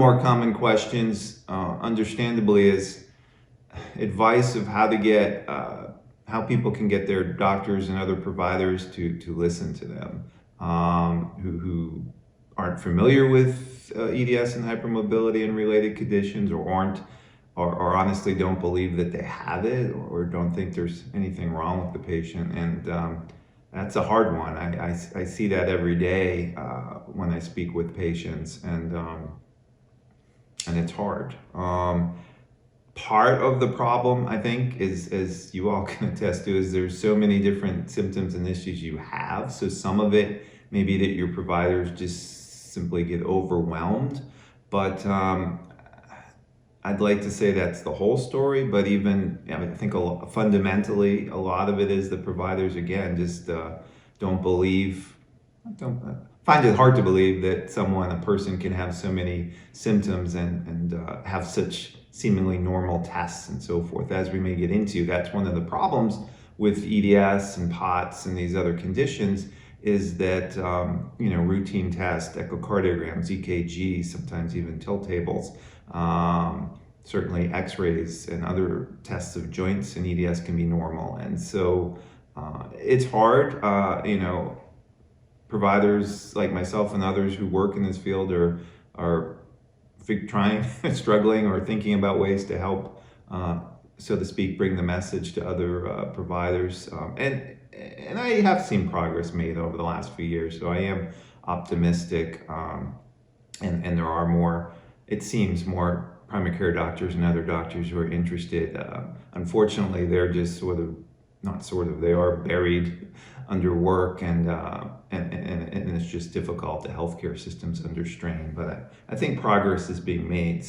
more common questions, understandably, is advice of how to get, how people can get their doctors and other providers to listen to them, who aren't familiar with EDS and hypermobility and related conditions, or aren't, or honestly don't believe that they have it, or don't think there's anything wrong with the patient. And that's a hard one. I see that every day when I speak with patients, and it's hard. Part of the problem, I think, is, as you all can attest to, is there's so many different symptoms and issues you have. So some of it may be that your providers just simply get overwhelmed. But I'd like to say that's the whole story. But even, I think fundamentally, a lot of it is the providers, again, just don't find it hard to believe that a person can have so many symptoms and have such seemingly normal tests and so forth. As we may get into, that's one of the problems with EDS and POTS and these other conditions, is that routine tests, echocardiograms, EKGs, sometimes even tilt tables, certainly x-rays and other tests of joints in EDS can be normal. And so it's hard. Providers like myself and others who work in this field are trying, struggling, or thinking about ways to help, so to speak, bring the message to other providers. And I have seen progress made over the last few years, so I am optimistic. And there are more, it seems, more primary care doctors and other doctors who are interested. Unfortunately, they're just they are buried under work, and it's just difficult. The healthcare system's under strain, but I think progress is being made.